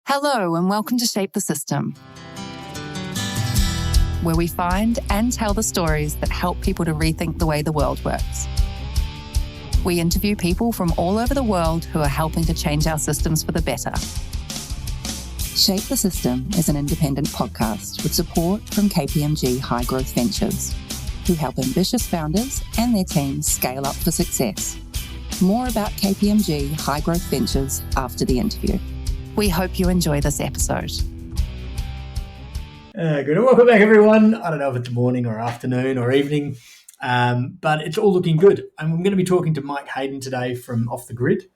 Hello and welcome to Shape the System, where we find and tell the stories that help people to rethink the way the world works. We interview people from all over the world who are helping to change our systems for the better. Shape the System is an independent podcast with support from KPMG High Growth Ventures, who help ambitious founders and their teams scale up for success. More about KPMG High Growth Ventures after the interview. We hope you enjoy this episode. Good. Welcome back, everyone. I don't know if it's morning or afternoon or evening, but it's all looking good. And I'm going to be talking to Mike Haydon today from Off the Grid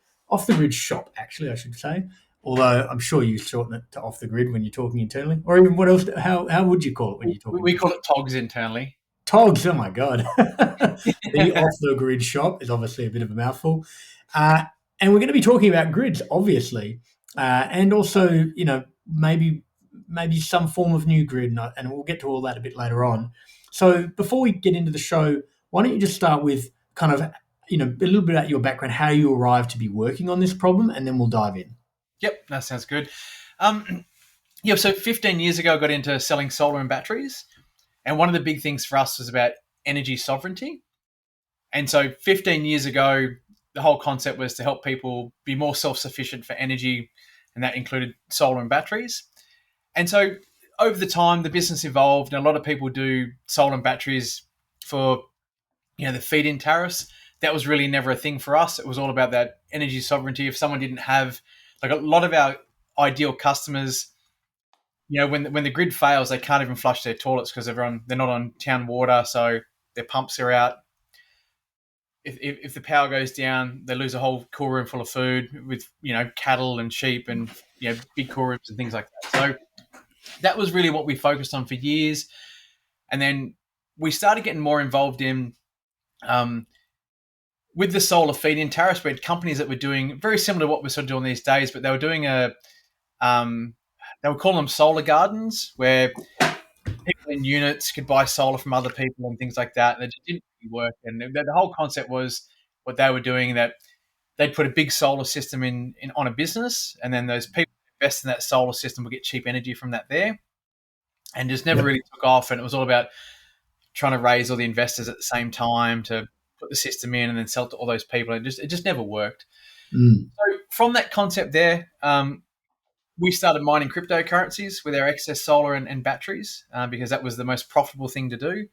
Shop, actually, I should say. Although I'm sure you shorten it to Off the Grid when you're talking internally, or even what else? How would you call it when you're talking? We call it TOGS internally. TOGS. Oh my god, the Off the Grid Shop is obviously a bit of a mouthful, and we're going to be talking about grids, obviously. And also, maybe some form of new grid, and we'll get to all that a bit later on. So before we get into the show, why don't you just start with kind of, a little bit about your background, how you arrived to be working on this problem, and then we'll dive in. Yep, that sounds good. So 15 years ago, I got into selling solar and batteries. And one of the big things for us was about energy sovereignty. And so 15 years ago, the whole concept was to help people be more self-sufficient for energy, and that included solar and batteries. And so over the time, the business evolved, and a lot of people do solar and batteries for, the feed-in tariffs. That was really never a thing for us. It was all about that energy sovereignty. If someone didn't have, like a lot of our ideal customers, when the grid fails, they can't even flush their toilets because they're not on town water, so their pumps are out. If the power goes down, they lose a whole cool room full of food with, cattle and sheep and, big cool rooms and things like that. So that was really what we focused on for years. And then we started getting more involved in, with the solar feed-in tariffs. We had companies that were doing very similar to what we're sort of doing these days, but they were doing they would call them solar gardens, where people in units could buy solar from other people and things like that. And it just didn't really work. And the whole concept was what they were doing, that they'd put a big solar system in on a business, and then those people who invest in that solar system would get cheap energy from that there. And just never really took off. And it was all about trying to raise all the investors at the same time to put the system in and then sell to all those people. And it just never worked. So from that concept there, we started mining cryptocurrencies with our excess solar and batteries, because that was the most profitable thing to do.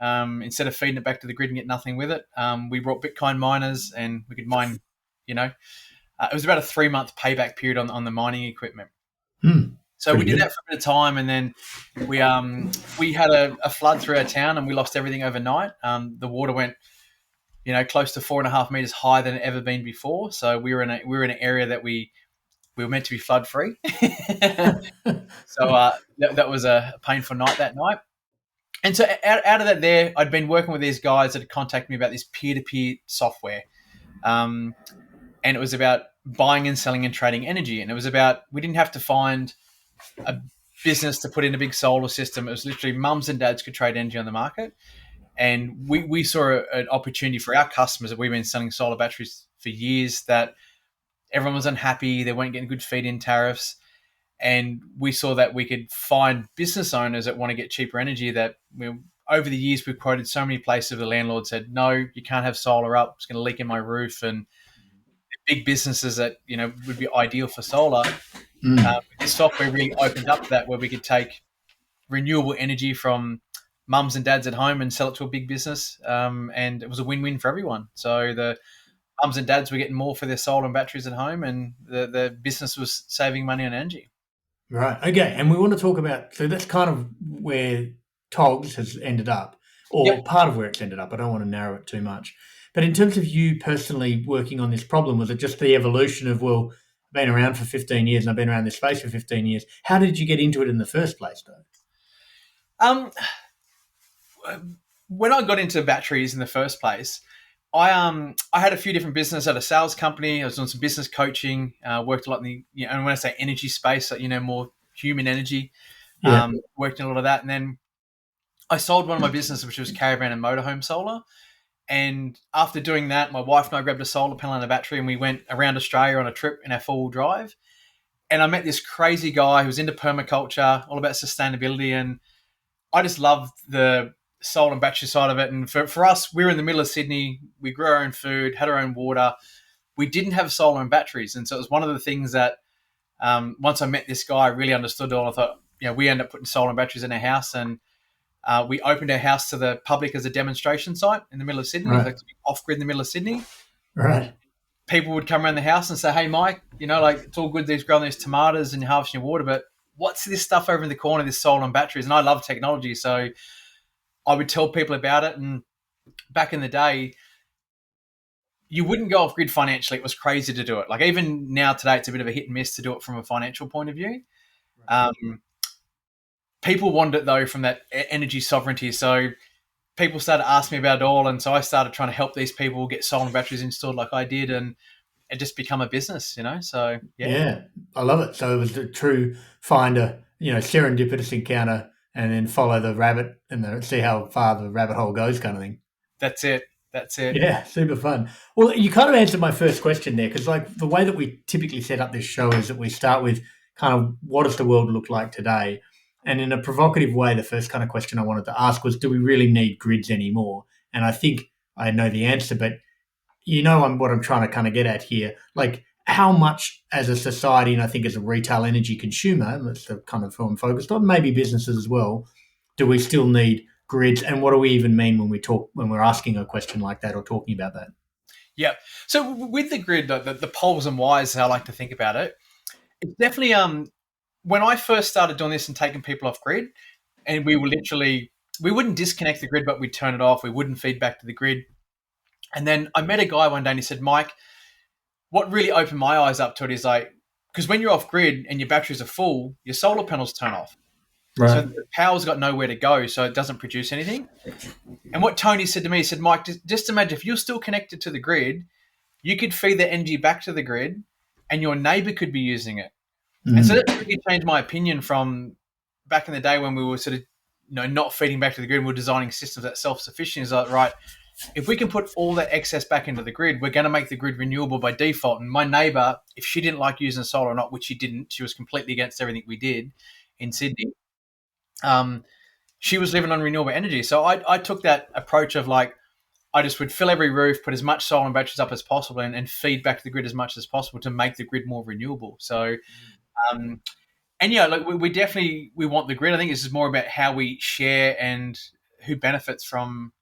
Instead of feeding it back to the grid and get nothing with it, we brought Bitcoin miners, and we could mine, it was about a 3-month payback period on the mining equipment. So we did that for a bit of time, and then we had a flood through our town, and we lost everything overnight. The water went, close to 4.5 meters higher than it ever been before. So we were in an area that we were meant to be flood free. So that was a painful night that night. And so out of that there, I'd been working with these guys that had contacted me about this peer-to-peer software. And it was about buying and selling and trading energy. And it was about, we didn't have to find a business to put in a big solar system. It was literally mums and dads could trade energy on the market. And we saw an opportunity for our customers that we've been selling solar batteries for years, that everyone was unhappy. They weren't getting good feed-in tariffs. And we saw that we could find business owners that want to get cheaper energy. That over the years, we've quoted so many places where the landlord said, no, you can't have solar up. It's going to leak in my roof. And big businesses that, would be ideal for solar. This software really opened up that, where we could take renewable energy from mums and dads at home and sell it to a big business. And it was a win-win for everyone. So the mums and dads were getting more for their solar and batteries at home, and the business was saving money on energy. Right. Okay. And we want to talk about, so that's kind of where TOGS has ended up, or part of where it's ended up. I don't want to narrow it too much. But in terms of you personally working on this problem, was it just the evolution of, I've been around for 15 years and I've been around this space for 15 years. How did you get into it in the first place, though? When I got into batteries in the first place, I had a few different businesses. I had a sales company. I was doing some business coaching. Worked a lot in the, and when I say energy space, more human energy. Worked in a lot of that, and then I sold one of my businesses, which was caravan and motorhome solar. And after doing that, my wife and I grabbed a solar panel and a battery, and we went around Australia on a trip in our 4-wheel drive. And I met this crazy guy who was into permaculture, all about sustainability. And I just loved the solar and battery side of it. And for us, we were in the middle of Sydney. We grew our own food, had our own water. We didn't have solar and batteries. And so it was one of the things that once I met this guy, I really understood it all. I thought, we ended up putting solar and batteries in our house. And we opened our house to the public as a demonstration site in the middle of Sydney, Right. like off-grid in the middle of Sydney. Right. People would come around the house and say, "Hey, Mike, it's all good. These growing these tomatoes and you're harvesting your water, but what's this stuff over in the corner? This solar and batteries?" And I love technology, so I would tell people about it. And back in the day, you wouldn't go off grid financially. It was crazy to do it. Like even now today, it's a bit of a hit and miss to do it from a financial point of view. People wanted it though from that energy sovereignty. So people started asking me about it all, and so I started trying to help these people get solar and batteries installed like I did, and it just become a business, So Yeah, I love it. So it was a true find a serendipitous encounter, and then follow the rabbit and see how far the rabbit hole goes, kind of thing. That's it. Yeah, super fun. Well, you kind of answered my first question there, because like the way that we typically set up this show is that we start with kind of what does the world look like today, and in a provocative way, the first kind of question I wanted to ask was, do we really need grids anymore? And I think I know the answer, but what I'm trying to kind of get at here, like how much as a society, and I think as a retail energy consumer, and that's the kind of who I'm focused on, maybe businesses as well, do we still need grids? And what do we even mean when we're asking a question like that or talking about that? Yeah. So with the grid, the poles and wires, how I like to think about it, it's definitely when I first started doing this and taking people off grid, and we wouldn't disconnect the grid, but we'd turn it off. We wouldn't feed back to the grid. And then I met a guy one day and he said, "Mike, what really opened my eyes up to it is like, because when you're off grid and your batteries are full, your solar panels turn off. Right. So the power's got nowhere to go, so it doesn't produce anything." And what Tony said to me, he said, "Mike, just imagine if you're still connected to the grid, you could feed the energy back to the grid and your neighbor could be using it." Mm-hmm. And so that really changed my opinion from back in the day when we were sort of not feeding back to the grid and we were designing systems that self-sufficient. Is like, right, if we can put all that excess back into the grid, we're going to make the grid renewable by default. And my neighbor, if she didn't like using solar or not, which she didn't, she was completely against everything we did in Sydney. She was living on renewable energy. So I took that approach of like, I just would fill every roof, put as much solar and batteries up as possible and feed back to the grid as much as possible to make the grid more renewable. So, we definitely, we want the grid. I think this is more about how we share and who benefits from,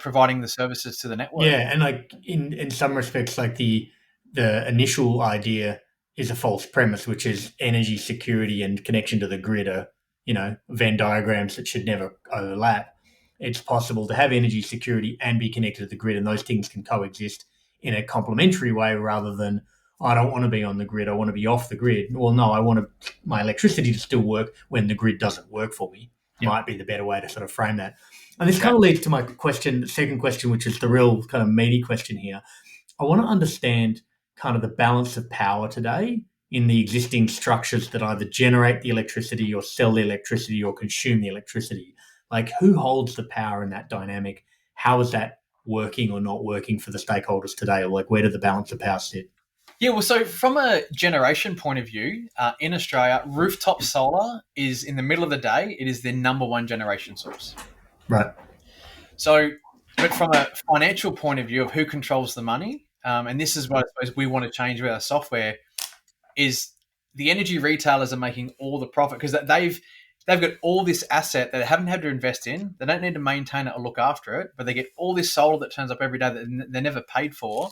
providing the services to the network. Yeah. And like in some respects, like the initial idea is a false premise, which is energy security and connection to the grid are, Venn diagrams that should never overlap. It's possible to have energy security and be connected to the grid, and those things can coexist in a complementary way rather than, I don't want to be on the grid, I want to be off the grid. Well, no, I want my electricity to still work when the grid doesn't work for me. Yep. Might be the better way to sort of frame that. And this kind of leads to my second question, which is the real kind of meaty question here. I want to understand kind of the balance of power today in the existing structures that either generate the electricity or sell the electricity or consume the electricity. Like, who holds the power in that dynamic? How is that working or not working for the stakeholders today? Or like, where did the balance of power sit? Yeah, well, so from a generation point of view, in Australia, rooftop solar is, in the middle of the day, it is their number one generation source. Right. So, but from a financial point of view of who controls the money, and this is what I suppose we want to change with our software, is the energy retailers are making all the profit because they've got all this asset that they haven't had to invest in. They don't need to maintain it or look after it, but they get all this solar that turns up every day that they're never paid for.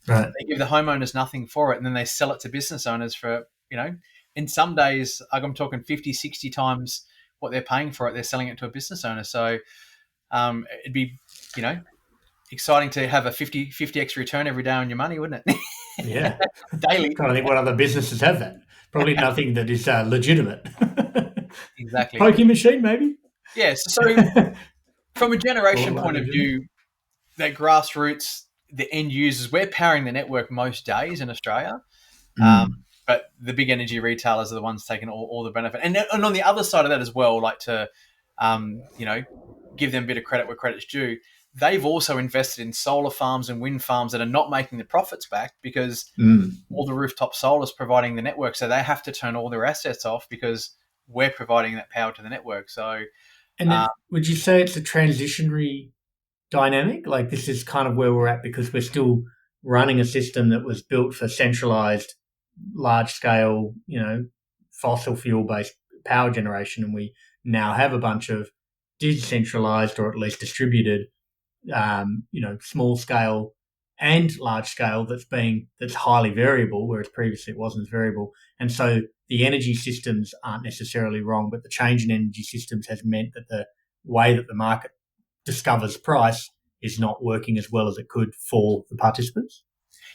Right. They give the homeowners nothing for it, and then they sell it to business owners for, in some days, I'm talking 50, 60 times what they're paying for it, they're selling it to a business owner. So it'd be, exciting to have a 50x return every day on your money, wouldn't it? Yeah. Daily. I think what other businesses have that. Probably nothing that is legitimate. Exactly. Pokie machine, maybe? Yes. So from a generation point of view, that grassroots, the end users, we're powering the network most days in Australia. But the big energy retailers are the ones taking all the benefit. And on the other side of that as well, like to, give them a bit of credit where credit's due. they've also invested in solar farms and wind farms that are not making the profits back because all the rooftop solar is providing the network. So they have to turn all their assets off because we're providing that power to the network. So, And then would you say it's a transitionary dynamic? Like this is kind of where we're at because we're still running a system that was built for centralized, large scale, fossil fuel based power generation. And we now have a bunch of decentralized or at least distributed, small scale and large scale that's highly variable, whereas previously it wasn't as variable. And so the energy systems aren't necessarily wrong, but the change in energy systems has meant that the way that the market discovers price is not working as well as it could for the participants.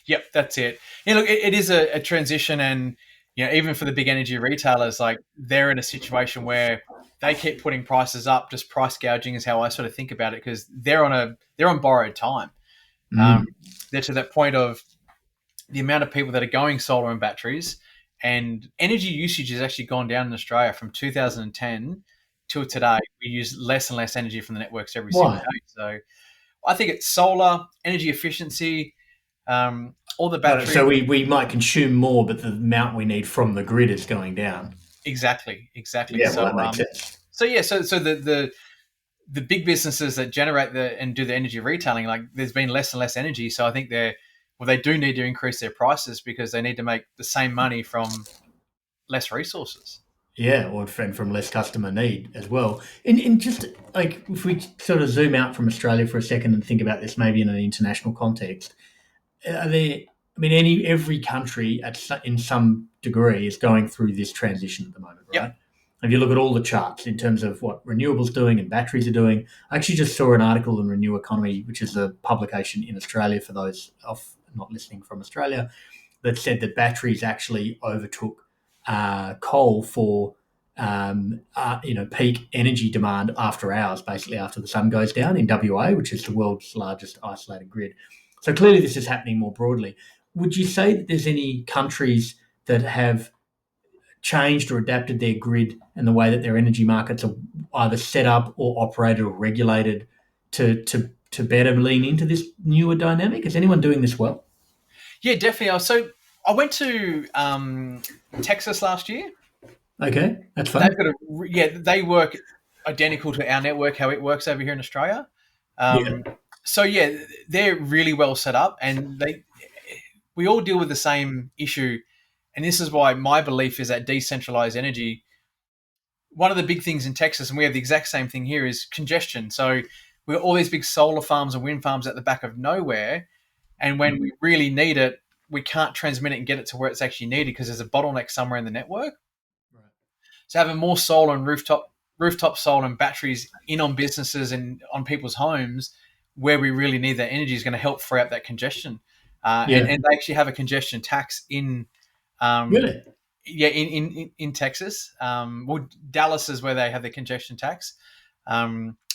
Yep, that's it. Look, it is a transition, and even for the big energy retailers, like they're in a situation where they keep putting prices up. Just price gouging is how I sort of think about it because they're on borrowed time. They're to that point of the amount of people that are going solar and batteries, and energy usage has actually gone down in Australia from 2010 till today. We use less and less energy from the networks every single day. So I think it's solar, energy efficiency, all the batteries. So we might consume more, but the amount we need from the grid is going down. Exactly. Yeah, well, that makes sense. So the big businesses that generate and do the energy retailing, like there's been less and less energy. So I think they do need to increase their prices because they need to make the same money from less resources. Yeah, or from less customer need as well. And just like if we sort of zoom out from Australia for a second and think about this maybe in an international context, every country in some degree is going through this transition at the moment, right? Yep. If you look at all the charts in terms of what renewables doing and batteries are doing, I actually just saw an article in Renew Economy, which is a publication in Australia for those not listening from Australia, that said that batteries actually overtook coal for peak energy demand after hours, basically after the sun goes down in WA, which is the world's largest isolated grid. So clearly this is happening more broadly. Would you say that there's any countries that have changed or adapted their grid and the way that their energy markets are either set up or operated or regulated to better lean into this newer dynamic? Is anyone doing this well? Yeah, definitely. So I went to Texas last year. Okay, that's fun. They work identical to our network, how it works over here in Australia. So they're really well set up, and we all deal with the same issue. And this is why my belief is that decentralized energy, one of the big things in Texas, and we have the exact same thing here, is congestion. So we've got all these big solar farms and wind farms at the back of nowhere. And when we really need it, we can't transmit it and get it to where it's actually needed because there's a bottleneck somewhere in the network. Right. So having more solar and rooftop solar and batteries in on businesses and on people's homes where we really need that energy is going to help free up that congestion. And they actually have a congestion tax in really? Yeah, in Texas. Dallas is where they have the congestion tax.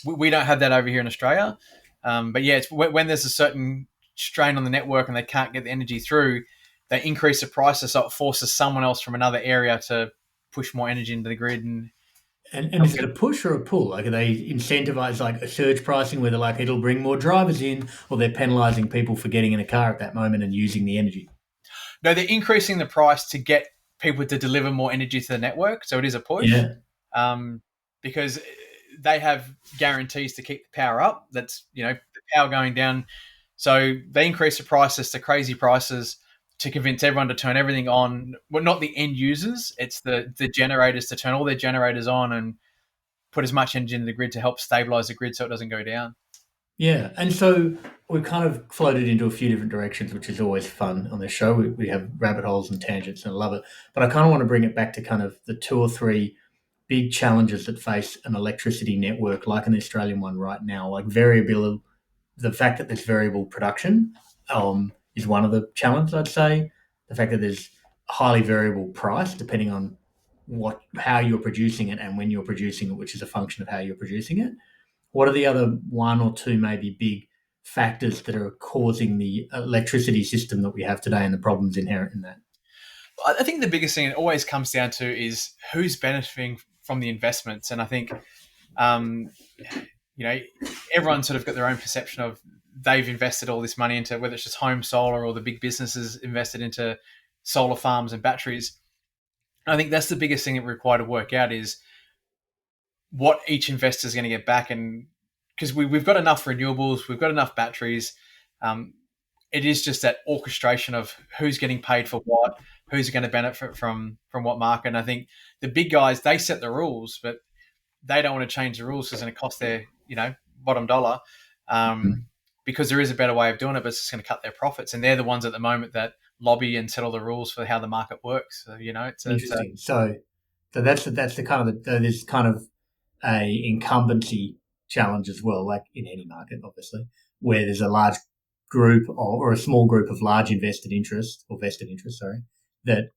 We don't have that over here in Australia. But it's when there's a certain strain on the network and they can't get the energy through, they increase the prices, so it forces someone else from another area to push more energy into the grid. And is it a push or a pull? Like, are they incentivize like a surge pricing where they're like, it'll bring more drivers in, or they're penalizing people for getting in a car at that moment and using the energy? No, they're increasing the price to get people to deliver more energy to the network. So it is a push. Because they have guarantees to keep the power up. That's, the power going down. So they increase the prices to crazy prices to convince everyone to turn everything on. Well, not the end users. It's the generators to turn all their generators on and put as much energy into the grid to help stabilize the grid so it doesn't go down. Yeah. And so we've kind of floated into a few different directions, which is always fun on this show. We have rabbit holes and tangents and I love it. But I kind of want to bring it back to kind of the two or three big challenges that face an electricity network like an Australian one right now, like variability. The fact that there's variable production is one of the challenges, I'd say. The fact that there's highly variable price depending on how you're producing it and when you're producing it, which is a function of how you're producing it. What are the other one or two maybe big factors that are causing the electricity system that we have today and the problems inherent in that? I think the biggest thing it always comes down to is who's benefiting from the investments. And I think everyone's sort of got their own perception of they've invested all this money into, whether it's just home solar or the big businesses invested into solar farms and batteries. And I think that's the biggest thing that we require to work out is what each investor is going to get back. And because we've got enough renewables, we've got enough batteries. It is just that orchestration of who's getting paid for what, who's going to benefit from what market. And I think the big guys, they set the rules, but they don't want to change the rules because it's going to cost their, bottom dollar. Because there is a better way of doing it, but it's just going to cut their profits. And they're the ones at the moment that lobby and set all the rules for how the market works. So, it's interesting. So that's the kind of there's kind of a incumbency challenge as well, like in any market, obviously, where there's a large group or a small group of large vested interests, that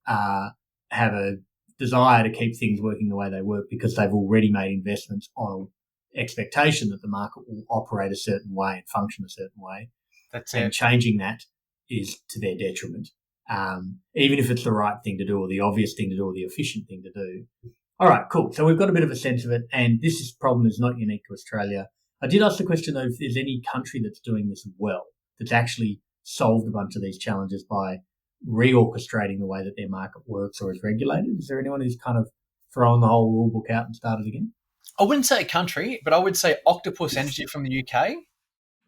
have a desire to keep things working the way they work because they've already made investments on expectation that the market will operate a certain way and function a certain way. That's and it. Changing that is to their detriment, even if it's the right thing to do or the obvious thing to do or the efficient thing to do. All right, cool. So we've got a bit of a sense of it, and this problem is not unique to Australia. I did ask the question, though, if there's any country that's doing this well, that's actually solved a bunch of these challenges by reorchestrating the way that their market works or is regulated. Is there anyone who's kind of thrown the whole rule book out and started again? I wouldn't say a country, but I would say Octopus Energy from the UK.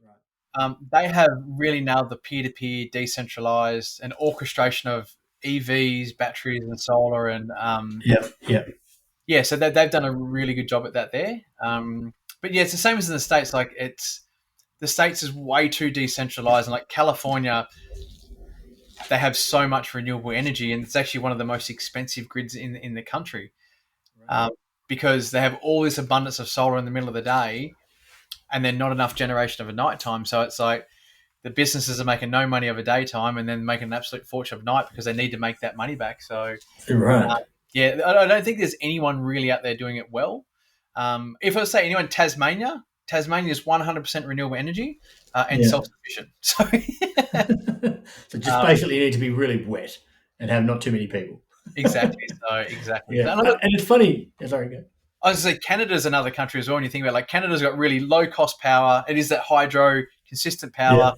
Right. They have really nailed the peer-to-peer, decentralised, and orchestration of EVs, batteries, and solar. And yeah, so they've done a really good job at that there. But yeah, it's the same as in the States. Like the States is way too decentralised, and like California, they have so much renewable energy, and it's actually one of the most expensive grids in the country. Right. Because they have all this abundance of solar in the middle of the day and then not enough generation of a nighttime. So it's like the businesses are making no money over daytime and then making an absolute fortune of night because they need to make that money back. So, right. I don't think there's anyone really out there doing it well. If I say anyone, Tasmania is 100% renewable energy and self-sufficient. So, so just basically you need to be really wet and have not too many people. Exactly. Yeah. And it's funny. Sorry, go. I was going to say Canada's another country as well. When you think about Canada's got really low cost power. It is that hydro consistent power.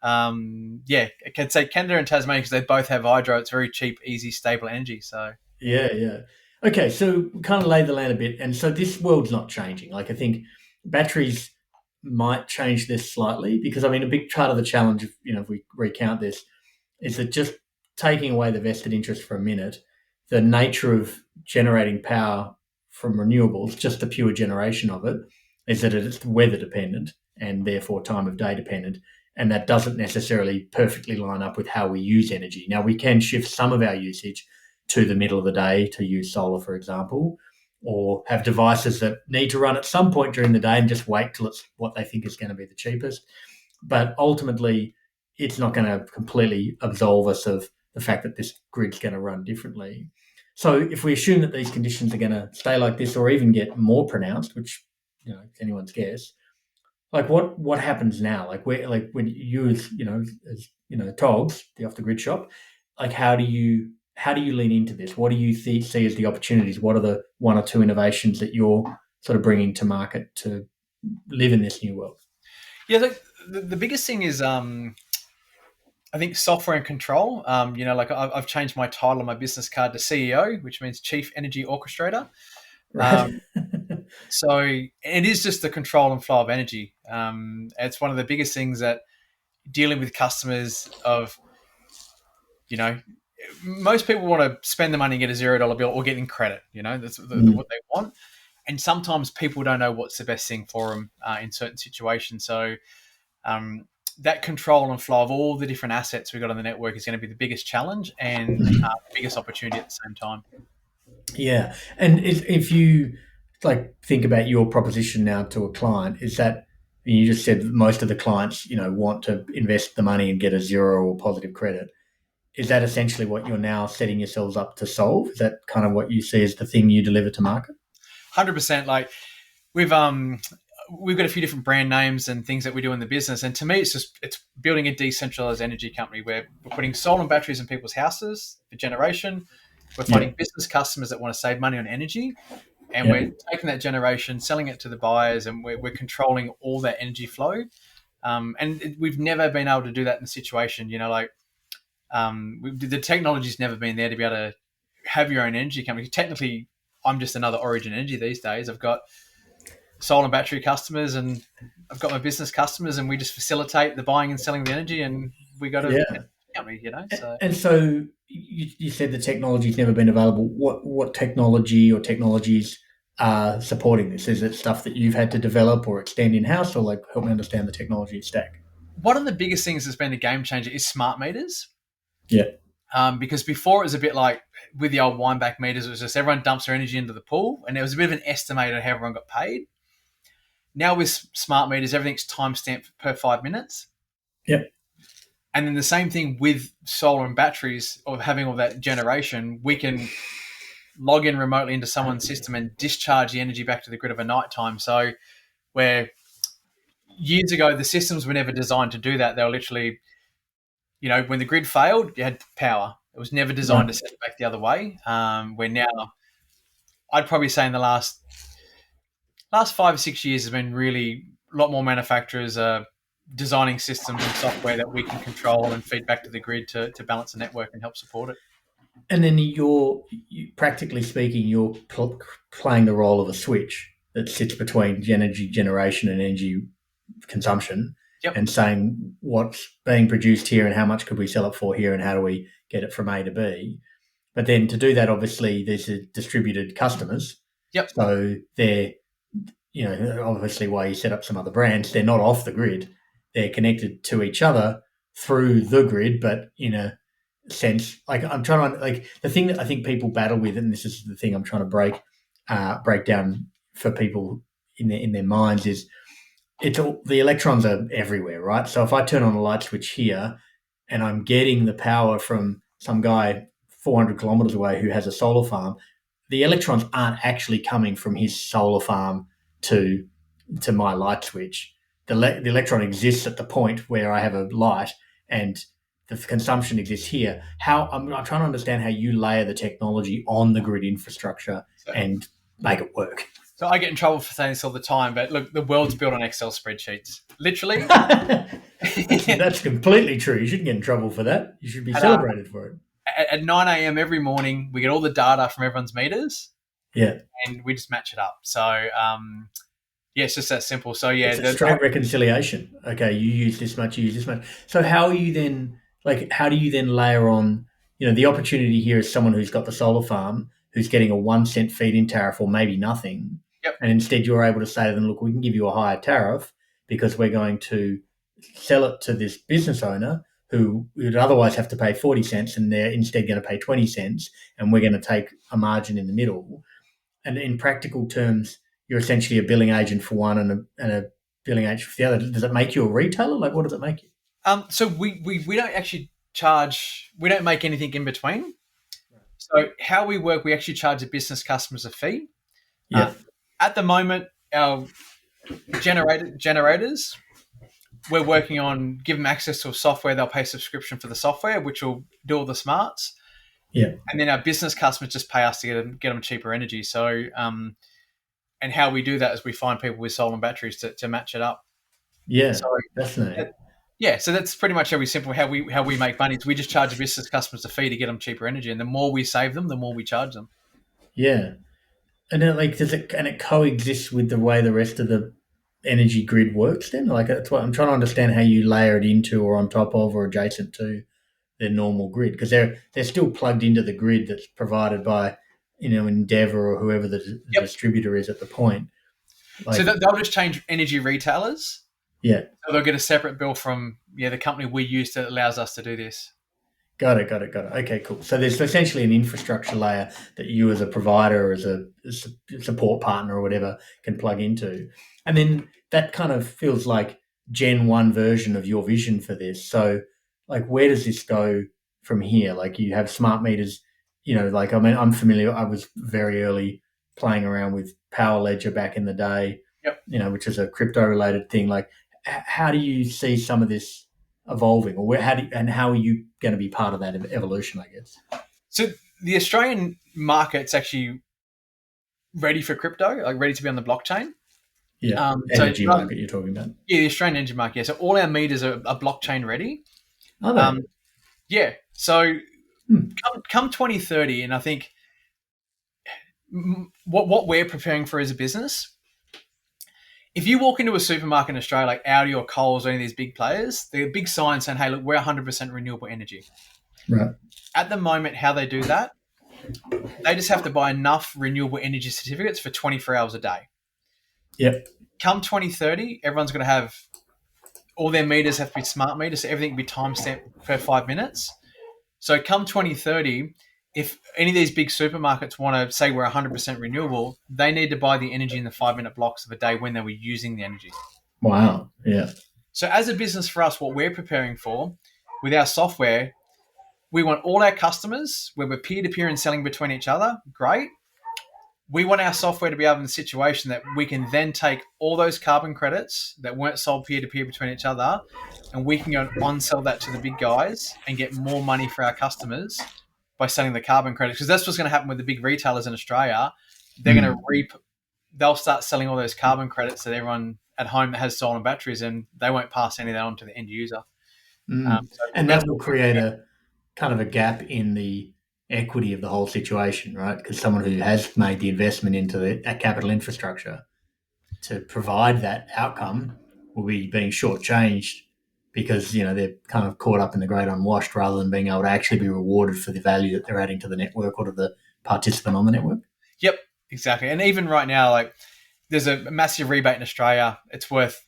I can say Canada and Tasmania because they both have hydro. It's very cheap, easy, stable energy. So yeah. Okay, so we kind of lay the land a bit, and so this world's not changing. Like I think batteries might change this slightly because a big part of the challenge, if we recount this, is that just taking away the vested interest for a minute, the nature of generating power from renewables, just the pure generation of it, is that it's weather dependent and therefore time of day dependent. And that doesn't necessarily perfectly line up with how we use energy. Now, we can shift some of our usage to the middle of the day to use solar, for example, or have devices that need to run at some point during the day and just wait till it's what they think is going to be the cheapest. But ultimately, it's not going to completely absolve us of the fact that this grid's going to run differently. So if we assume that these conditions are going to stay like this or even get more pronounced, which it's anyone's guess, like what happens now? Like when you as Togs, the off the grid shop, like how do you lean into this? What do you see as the opportunities? What are the one or two innovations that you're sort of bringing to market to live in this new world? Yeah, the biggest thing is I think software and control. I've changed my title on my business card to CEO, which means Chief Energy Orchestrator. Right. So it is just the control and flow of energy. It's one of the biggest things that dealing with customers of, most people want to spend the money and get a $0 bill or get in credit. That's what they want. And sometimes people don't know what's the best thing for them in certain situations. So that control and flow of all the different assets we've got on the network is going to be the biggest challenge and the biggest opportunity at the same time. Yeah. And if you think about your proposition now to a client, is that you just said that most of the clients, want to invest the money and get a zero or positive credit. Is that essentially what you're now setting yourselves up to solve? Is that kind of what you see as the thing you deliver to market? 100%. Like we've got a few different brand names and things that we do in the business. And to me, it's building a decentralized energy company where we're putting solar and batteries in people's houses for generation. We're finding business customers that want to save money on energy. and we're taking that generation, selling it to the buyers, and we're controlling all that energy flow. We've never been able to do that in the situation, the technology's never been there to be able to have your own energy company. Technically, I'm just another Origin Energy these days. I've got solar and battery customers, and I've got my business customers, and we just facilitate the buying and selling the energy, and we got a company, So. And so you said the technology's never been available. What technology or technologies are supporting this? Is it stuff that you've had to develop or extend in-house, or like help me understand the technology stack? One of the biggest things that's been a game changer is smart meters. Yeah. Because before it was a bit like with the old wind back meters, it was just everyone dumps their energy into the pool, and there was a bit of an estimate of how everyone got paid. Now with smart meters, everything's time stamped per 5 minutes. Yep. And then the same thing with solar and batteries, or having all that generation, we can log in remotely into someone's system and discharge the energy back to the grid of a night time. So where years ago, the systems were never designed to do that. They were literally, when the grid failed, you had power. It was never designed to set it back the other way. Where now, I'd probably say in the last 5 or 6 years has been really a lot more manufacturers designing systems and software that we can control and feed back to the grid to balance the network and help support it. And then practically speaking, you're playing the role of a switch that sits between energy generation and energy consumption, and saying what's being produced here and how much could we sell it for here and how do we get it from A to B. But then to do that, obviously, there's distributed customers. Yep. So they're, obviously why you set up some other brands, they're not off the grid. They're connected to each other through the grid, but in a sense, like I'm trying to, like the thing that I think people battle with, and this is the thing I'm trying to break down for people in their minds, is the electrons are everywhere, right? So if I turn on a light switch here and I'm getting the power from some guy 400 kilometers away who has a solar farm, the electrons aren't actually coming from his solar farm to my light switch. The electron exists at the point where I have a light, and the consumption exists here. I'm trying to understand how you layer the technology on the grid infrastructure and make it work. So I get in trouble for saying this all the time, but look, the world's built on Excel spreadsheets. Literally. That's completely true. You shouldn't get in trouble for that. You should be celebrated for it. At 9 a.m. every morning, we get all the data from everyone's meters. Yeah. And we just match it up. So, it's just that simple. So, it's a straight reconciliation. Okay, you use this much, you use this much. So how do you then layer on, the opportunity here is someone who's got the solar farm, who's getting a 1 cent feed-in tariff or maybe nothing. Yep. And instead you're able to say to them, look, we can give you a higher tariff because we're going to sell it to this business owner who would otherwise have to pay 40 cents and they're instead going to pay 20 cents, and we're going to take a margin in the middle. And in practical terms, you're essentially a billing agent for one and a billing agent for the other. Does it make you a retailer? Like, what does it make you? So we don't actually charge, we don't make anything in between. So how we work, we actually charge the business customers a fee. Yeah. At the moment, our generators, we're working on give them access to a software. They'll pay subscription for the software, which will do all the smarts. Yeah. And then our business customers just pay us to get them cheaper energy. So, and how we do that is we find people with solar and batteries to match it up. Yeah, definitely. So that's pretty much how we make money. Is we just charge the business customers a fee to get them cheaper energy, and the more we save them, the more we charge them. Yeah, and then it coexist with the way the rest of the energy grid works? Then, like, that's what I'm trying to understand, how you layer it into or on top of or adjacent to their normal grid, because they're still plugged into the grid that's provided by Endeavour or whoever the distributor is at the point. So they'll just change energy retailers. Yeah. So they'll get a separate bill from the company we use that allows us to do this. Got it. Okay, cool. So there's essentially an infrastructure layer that you as a provider or as a support partner or whatever can plug into. And then that kind of feels like Gen 1 version of your vision for this. So, like, where does this go from here? Like, you have smart meters, I'm familiar. I was very early playing around with Power Ledger back in the day, which is a crypto-related thing. Like, how do you see some of this evolving, or how are you going to be part of that evolution, I guess? So the Australian market's actually ready for crypto, like ready to be on the blockchain. Yeah, energy market you're talking about. Yeah, the Australian energy market. Yeah, so all our meters are blockchain ready. Are they? Yeah. So come 2030, and I think what we're preparing for as a business, if you walk into a supermarket in Australia like Audi or Coles or any of these big players, they're big signs saying, hey, look, we're 100% renewable energy. Right. At the moment, how they do that, they just have to buy enough renewable energy certificates for 24 hours a day. Yep. Come 2030, everyone's going to have all their meters have to be smart meters, so everything will be timestamped per 5 minutes. So come 2030, if any of these big supermarkets want to say we're 100% renewable, they need to buy the energy in the 5-minute blocks of a day when they were using the energy. Wow. Yeah. So as a business for us, what we're preparing for with our software, we want all our customers where we're peer-to-peer and selling between each other. Great. We want our software to be able in the situation that we can then take all those carbon credits that weren't sold peer-to-peer between each other, and we can go and on-sell that to the big guys and get more money for our customers by selling the carbon credits. Because that's what's going to happen with the big retailers in Australia. They're going to they'll start selling all those carbon credits that everyone at home that has solar batteries, and they won't pass any of that on to the end user. And that will create a kind of a gap in the equity of the whole situation, right? Because someone who has made the investment into that capital infrastructure to provide that outcome will be being shortchanged because, they're kind of caught up in the great unwashed rather than being able to actually be rewarded for the value that they're adding to the network or to the participant on the network. Yep, exactly. And even right now, like there's a massive rebate in Australia. It's worth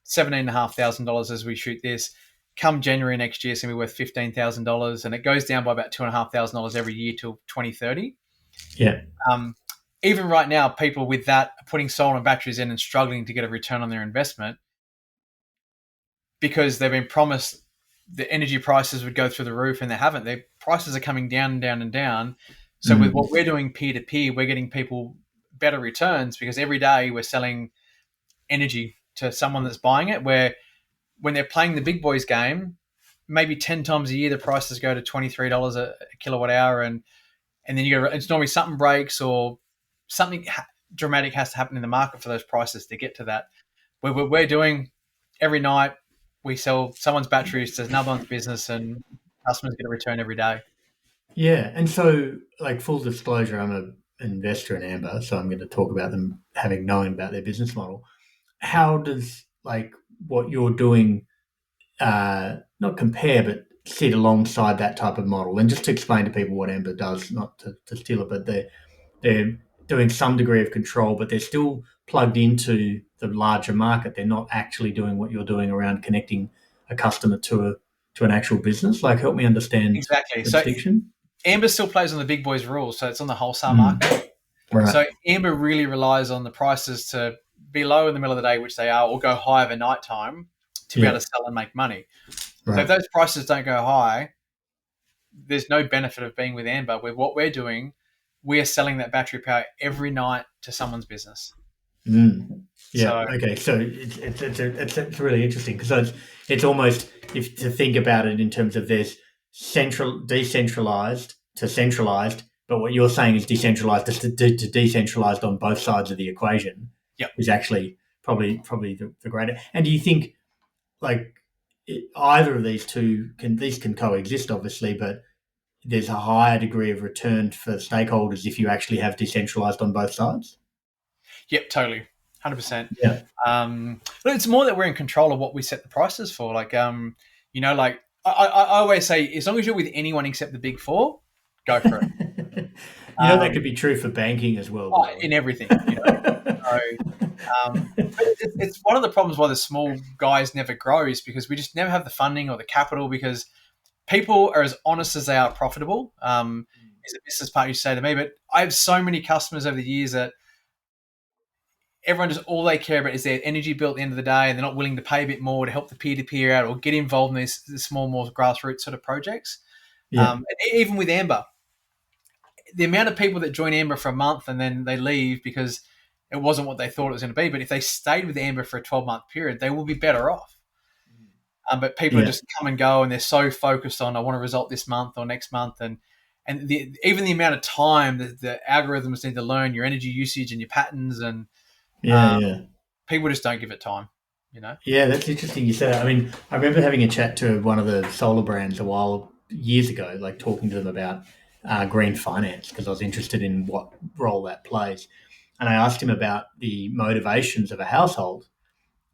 $17,500 as we shoot this. Come January next year, it's going to be worth $15,000, and it goes down by about $2,500 every year till 2030. Yeah. Even right now, people with that are putting solar and batteries in and struggling to get a return on their investment because they've been promised the energy prices would go through the roof, and they haven't. Their prices are coming down and down and down. So with what we're doing peer-to-peer, we're getting people better returns because every day we're selling energy to someone that's buying it, where when they're playing the big boys game, maybe 10 times a year, the prices go to $23 a kilowatt hour. And then it's normally something breaks or something dramatic has to happen in the market for those prices to get to that. We're doing every night, we sell someone's batteries to another one's business, and customers get a return every day. Yeah. And so, like, full disclosure, I'm an investor in Amber, so I'm going to talk about them having known about their business model. How does, like, what you're doing not compare, but sit alongside that type of model? And just to explain to people what Amber does, not to steal it, but they're doing some degree of control, but they're still plugged into the larger market. They're not actually doing what you're doing around connecting a customer to an actual business. Like, help me understand exactly the so distinction. Amber still plays on the big boys rules, so it's on the wholesale market. Right. So Amber really relies on the prices to be low in the middle of the day, which they are, or go high over night time to be able to sell and make money. Right. So if those prices don't go high, there's no benefit of being with Amber. With what we're doing, we are selling that battery power every night to someone's business. Yeah. So, okay. So it's really interesting because it's almost, if to think about it in terms of there's decentralized to centralized, but what you're saying is decentralized to decentralized on both sides of the equation. Yep. Is actually probably the greater. And do you think, like, either of these two can coexist, obviously, but there's a higher degree of return for stakeholders if you actually have decentralized on both sides? Yep, totally. 100%. Yeah. But it's more that we're in control of what we set the prices for. Like, like I always say, as long as you're with anyone except the big four, go for it. That could be true for banking as well. In everything. So, it's one of the problems why the small guys never grow is because we just never have the funding or the capital, because people are as honest as they are profitable. Is a business partner used to say to me, but I have so many customers over the years that everyone just, all they care about is their energy bill at the end of the day, and they're not willing to pay a bit more to help the peer-to-peer out or get involved in these small, more grassroots sort of projects. Yeah. And even with Amber, the amount of people that join Amber for a month and then they leave because it wasn't what they thought it was going to be, but if they stayed with Amber for a 12-month period, they will be better off. But people just come and go, and they're so focused on, I want a result this month or next month, and and even the amount of time that the algorithms need to learn your energy usage and your patterns, and people just don't give it time, you know. Yeah, that's interesting you said that. I mean, I remember having a chat to one of the solar brands years ago, like talking to them about green finance because I was interested in what role that plays. And I asked him about the motivations of a household.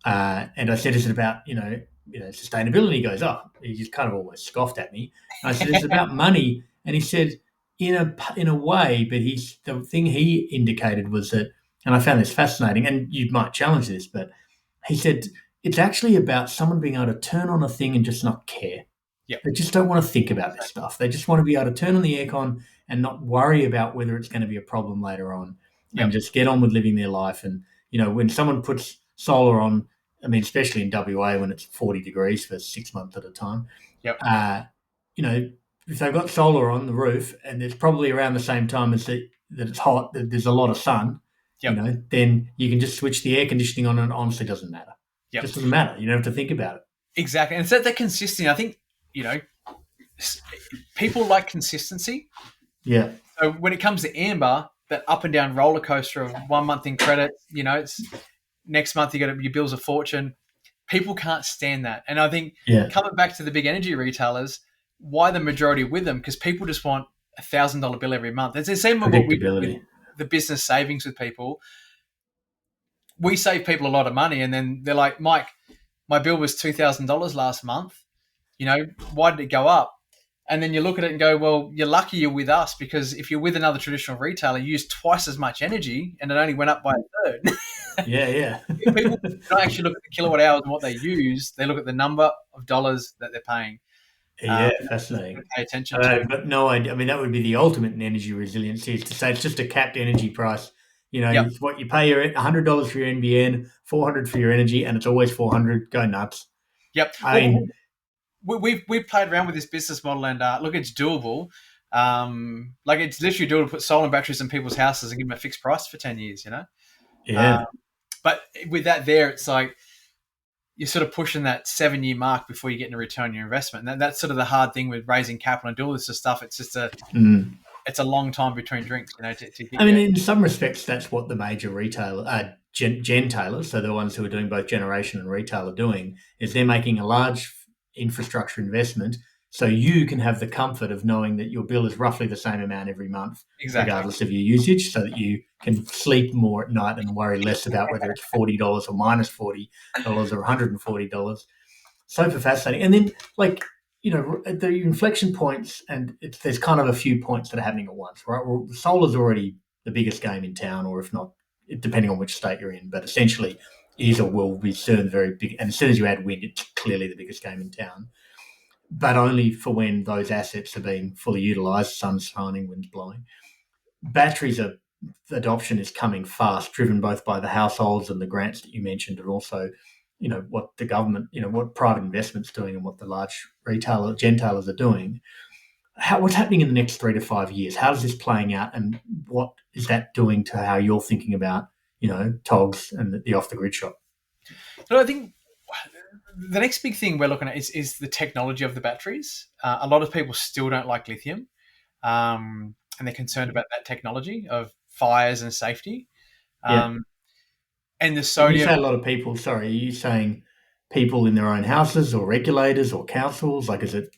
And I said, is it about, sustainability? He goes, oh, he just kind of almost scoffed at me. And I said, is it about money? And he said, in a way, but the thing he indicated was that, and I found this fascinating, and you might challenge this, but he said, it's actually about someone being able to turn on a thing and just not care. Yep. They just don't want to think about this stuff. They just want to be able to turn on the aircon and not worry about whether it's going to be a problem later on and just get on with living their life. And, when someone puts solar on, I mean, especially in WA when it's 40 degrees for 6 months at a time, if they've got solar on the roof and it's probably around the same time as that it's hot, that there's a lot of sun, then you can just switch the air conditioning on and it honestly doesn't matter. It just doesn't matter. You don't have to think about it. Exactly. And it's that consistency. I think, people like consistency. Yeah. So when it comes to Amber, that up and down roller coaster of 1 month in credit, it's next month your bills a fortune. People can't stand that. And I think coming back to the big energy retailers, why the majority with them? Because people just want $1,000 bill every month. It's the same with what we do with the business savings with people. We save people a lot of money, and then they're like, Mike, my bill was $2,000 last month. Why did it go up? And then you look at it and go, well, you're lucky you're with us, because if you're with another traditional retailer, you use twice as much energy and it only went up by a third. Yeah. People don't actually look at the kilowatt hours and what they use. They look at the number of dollars that they're paying. Yeah, fascinating. Pay attention to. I've got no idea. I mean, that would be the ultimate in energy resiliency, is to say it's just a capped energy price. It's what you pay your $100 for your NBN, $400 for your energy, and it's always $400. Go nuts. Yep. I mean, we've played around with this business model, and look, it's doable. It's literally doable to put solar batteries in people's houses and give them a fixed price for 10 years. Yeah. But with that, it's like you're sort of pushing that 7-year mark before you get a return on your investment. And that's sort of the hard thing with raising capital and doing this sort of stuff. It's just it's a long time between drinks, to get in some respects, that's what the major retailer, gentailers, so the ones who are doing both generation and retail, are doing, is they're making a large infrastructure investment so you can have the comfort of knowing that your bill is roughly the same amount every month, regardless of your usage, so that you can sleep more at night and worry less about whether it's $40 or minus $40 or $140. Super fascinating. And then, the inflection points, and there's kind of a few points that are happening at once, right? Well, solar's already the biggest game in town, or if not, depending on which state you're in, but essentially is or will be soon very big. And as soon as you add wind, it's clearly the biggest game in town, but only for when those assets are being fully utilised, sun's shining, wind's blowing. Batteries adoption is coming fast, driven both by the households and the grants that you mentioned, and also what the government, what private investment's doing and what the large gentailers are doing. What's happening in the next 3 to 5 years? How is this playing out, and what is that doing to how you're thinking about, TOGs and the off-the-grid shop? So I think the next big thing we're looking at is the technology of the batteries. A lot of people still don't like lithium, and they're concerned about that technology of fires and safety. And the sodium. You say a lot of people. Sorry, are you saying people in their own houses, or regulators, or councils? Like, is it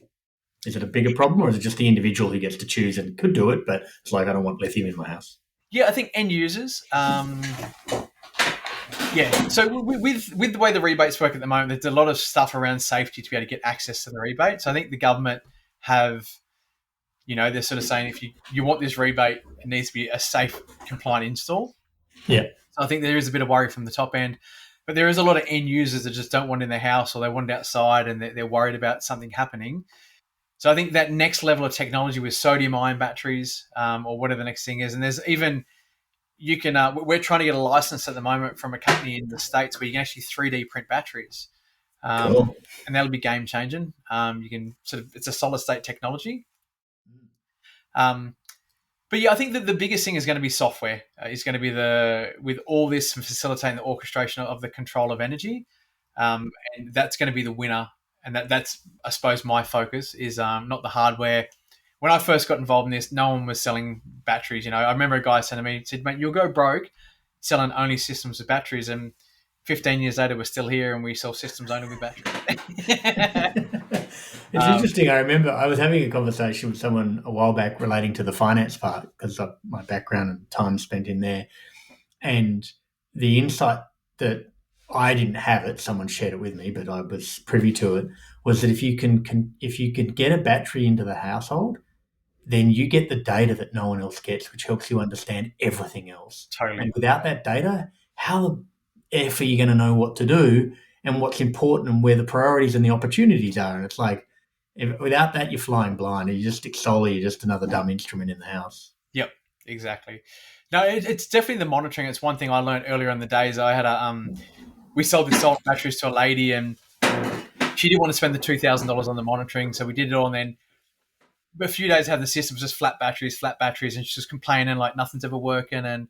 a bigger problem, or is it just the individual who gets to choose and could do it, but it's like, I don't want lithium in my house? Yeah, I think end users. So with the way the rebates work at the moment, there's a lot of stuff around safety to be able to get access to the rebate. So I think the government have, they're sort of saying, if you want this rebate, it needs to be a safe, compliant install. Yeah. So I think there is a bit of worry from the top end, but there is a lot of end users that just don't want it in their house, or they want it outside, and they're worried about something happening. So I think that next level of technology with sodium-ion batteries, or whatever the next thing is, and there's even you can. We're trying to get a license at the moment from a company in the States where you can actually 3D print batteries, Cool. And that'll be game changing. You can it's a solid state technology. But yeah, I think that the biggest thing is going to be software. Is going to be with all this facilitating the orchestration of the control of energy, and that's going to be the winner. And that's, I suppose, my focus is not the hardware. when I first got involved in this, no one was selling batteries. I remember a guy saying to me, said, "Mate, you'll go broke selling only systems with batteries." And 15 years later, we're still here and we sell systems only with batteries. It's interesting. I remember I was having a conversation with someone a while back relating to the finance part because of my background and time spent in there. And the insight that I didn't have it, someone shared it with me, but I was privy to it, was that if you can get a battery into the household, then you get the data that no one else gets, which helps you understand everything else. Totally. And without that data, how the F are you going to know what to do and what's important and where the priorities and the opportunities are? And it's like, without that, you're flying blind. You're just another dumb instrument in the house. Yep, exactly. No, it's definitely the monitoring. It's one thing I learned earlier in the days. I had we sold these solar batteries to a lady, and she didn't want to spend the $2,000 on the monitoring, so we did it all. And then a few days had the systems just flat batteries, and she's just complaining like nothing's ever working. And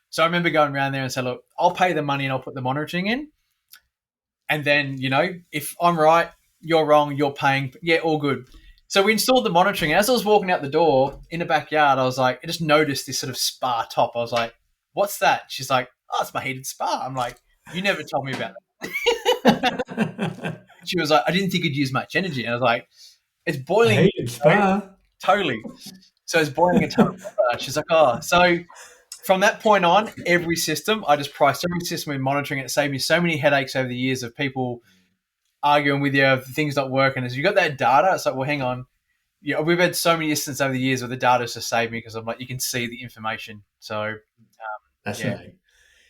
so I remember going around there and saying, "Look, I'll pay the money and I'll put the monitoring in, and then if I'm right, you're wrong, you're paying. Yeah, all good." So we installed the monitoring. As I was walking out the door in the backyard, I just noticed this sort of spa top. I was like, "What's that?" She's like, "Oh, it's my heated spa." I'm like, "You never told me about that." She was like, "I didn't think it'd use much energy." And I was like, "It's boiling." A heated spa. Totally. So it's boiling a ton of water. She's like, "Oh." So from that point on, every system, I just priced every system in monitoring. It saved me so many headaches over the years of people arguing with you if things not working. As you got that data, it's like, well, hang on. Yeah, we've had so many instances over the years where the data's just saved me because I'm like, you can see the information. So fascinating.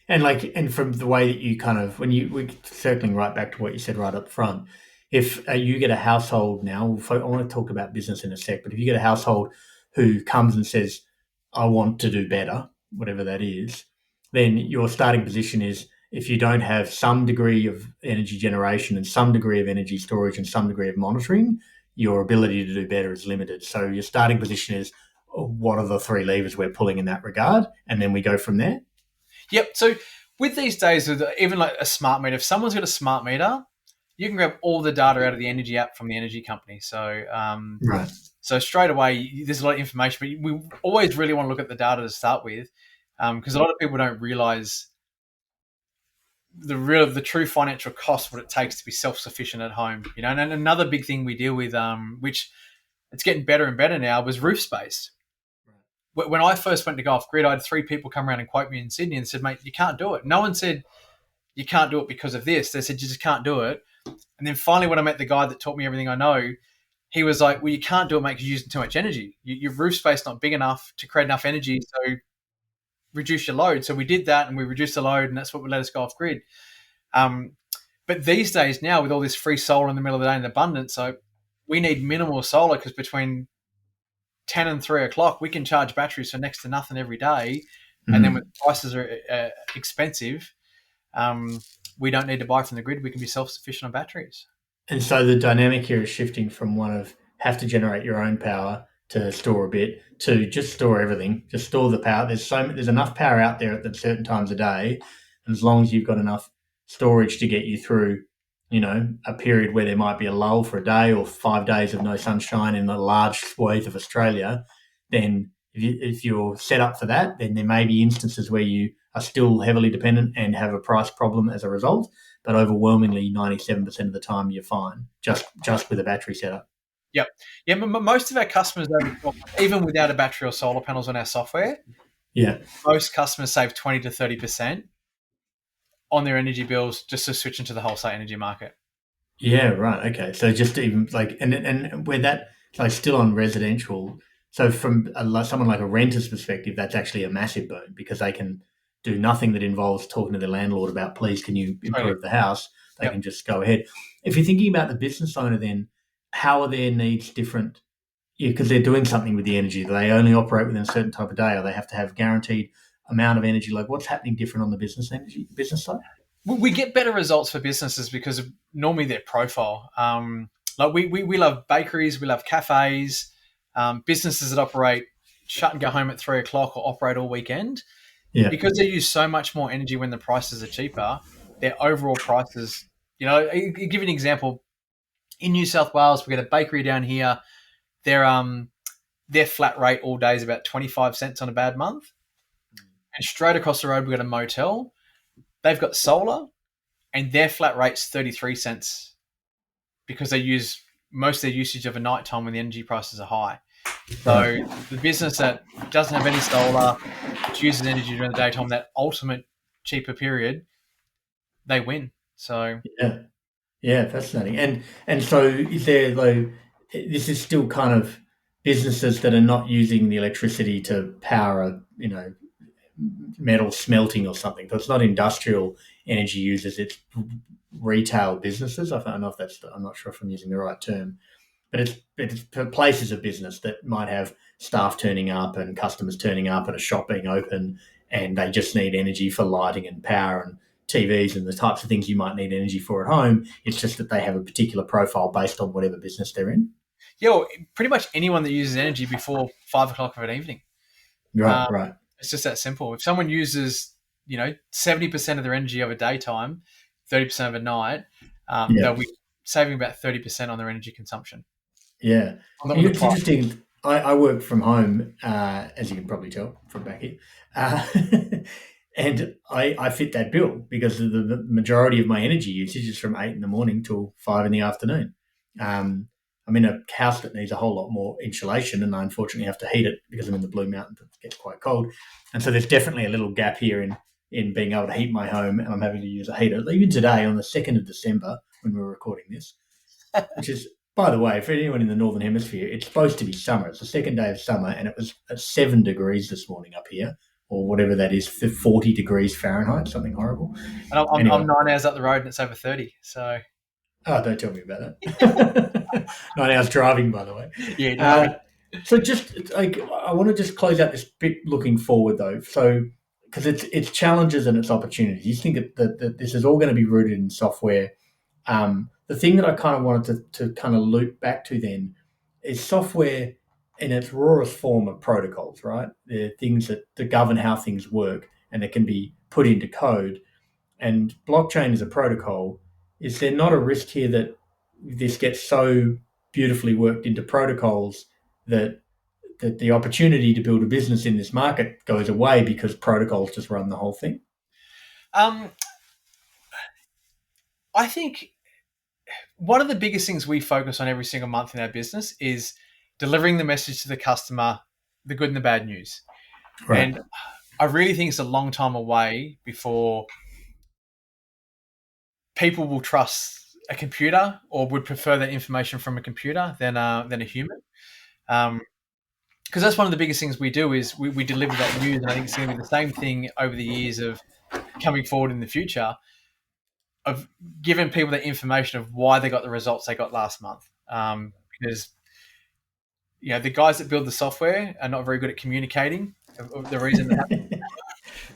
Yeah. And from the way that you kind of, we're circling right back to what you said right up front, if you get a household now, I want to talk about business in a sec, but if you get a household who comes and says, "I want to do better," whatever that is, then your starting position is, if you don't have some degree of energy generation and some degree of energy storage and some degree of monitoring, your ability to do better is limited. So your starting position is, what are the three levers we're pulling in that regard? And then we go from there. Yep. So with these days, with even like a smart meter, if someone's got a smart meter, you can grab all the data out of the energy app from the energy company. So right. So straight away, there's a lot of information, but we always really want to look at the data to start with, because a lot of people don't realize the true financial cost, what it takes to be self-sufficient at home. And another big thing we deal with, which it's getting better and better now, was roof space. Right. When I first went to go off grid, I had 3 people come around and quote me in Sydney and said, "Mate, you can't do it." No one said you can't do it because of this. They said you just can't do it. And then finally, when I met the guy that taught me everything I know, he was like, "Well, you can't do it, mate, because you're using too much energy. Your roof space not big enough to create enough energy, so reduce your load." So we did that, and we reduced the load, and that's what would let us go off grid. But these days now, with all this free solar in the middle of the day in abundance, so we need minimal solar, because between 10 and 3 o'clock, we can charge batteries for next to nothing every day. Mm-hmm. And then when prices are expensive, we don't need to buy from the grid. We can be self-sufficient on batteries. And so the dynamic here is shifting from one of have to generate your own power to store a bit to just store everything, just store the power. There's enough power out there at certain times a day, and as long as you've got enough storage to get you through, a period where there might be a lull for a day or 5 days of no sunshine in a large swathe of Australia, then if you're set up for that, then there may be instances where you are still heavily dependent and have a price problem as a result. But overwhelmingly, 97% of the time, you're fine, just with a battery setup. Yep. Yeah, most of our customers, even without a battery or solar panels on our software, most customers save 20 to 30% on their energy bills just to switch into the wholesale energy market. Yeah, right. Okay. So just even and where that, still on residential, so from someone like a renter's perspective, that's actually a massive boon, because they can do nothing that involves talking to their landlord about, please, can you improve the house? They can just go ahead. If you're thinking about the business owner, then how are their needs different? Yeah, because they're doing something with the energy. Do they only operate within a certain type of day, or they have to have guaranteed amount of energy? Like, what's happening different on the business side? We get better results for businesses because of normally their profile. We love bakeries, we love cafes, businesses that operate shut and go home at 3 o'clock or operate all weekend. Yeah. Because they use so much more energy when the prices are cheaper, their overall prices, I'll give you an example. In New South Wales, we've got a bakery down here. Their their flat rate all day is about 25 cents on a bad month. And straight across the road, we've got a motel. They've got solar, and their flat rate's 33 cents because they use most of their usage of a night time when the energy prices are high. So the business that doesn't have any solar, which uses energy during the daytime, that ultimate cheaper period, they win. So yeah, fascinating. And so is there this is still kind of businesses that are not using the electricity to power metal smelting or something. So it's not industrial energy users; it's retail businesses. I don't know if I'm not sure if I'm using the right term, but it's places of business that might have staff turning up and customers turning up and a shop being open, and they just need energy for lighting and power and TVs and the types of things you might need energy for at home. It's just that they have a particular profile based on whatever business they're in. Yeah, well, pretty much anyone that uses energy before 5 o'clock of an evening. Right. It's just that simple. If someone uses, 70% of their energy over daytime, 30% of a night, they'll be saving about 30% on their energy consumption. Yeah. It's interesting. I work from home, as you can probably tell from back here. And I fit that bill because the majority of my energy usage is from 8 in the morning till 5 in the afternoon. I'm in a house that needs a whole lot more insulation, and I unfortunately have to heat it because I'm in the Blue Mountains. It gets quite cold. And so there's definitely a little gap here in being able to heat my home, and I'm having to use a heater. Even today, on the 2nd of December, when we're recording this, which is, by the way, for anyone in the Northern Hemisphere, it's supposed to be summer. It's the second day of summer, and it was at 7 degrees this morning up here, or whatever that is, 40 degrees Fahrenheit, something horrible. And I'm 9 hours up the road and it's over 30, so... Oh, don't tell me about that. 9 hours driving, by the way. Yeah. So just, I want to just close out this bit looking forward, though. So, because it's challenges and it's opportunities. You think that this is all going to be rooted in software. The thing that I kind of wanted to kind of loop back to then is software in its rawest form of protocols, right? They're things that govern how things work and that can be put into code. And blockchain is a protocol. Is there not a risk here that this gets so beautifully worked into protocols that the opportunity to build a business in this market goes away because protocols just run the whole thing? I think one of the biggest things we focus on every single month in our business is delivering the message to the customer, the good and the bad news. Right. And I really think it's a long time away before people will trust a computer or would prefer that information from a computer than a human. Because that's one of the biggest things we do is we deliver that news, and I think it's going to be the same thing over the years of coming forward in the future, of giving people the information of why they got the results they got last month. Because the guys that build the software are not very good at communicating. The reason that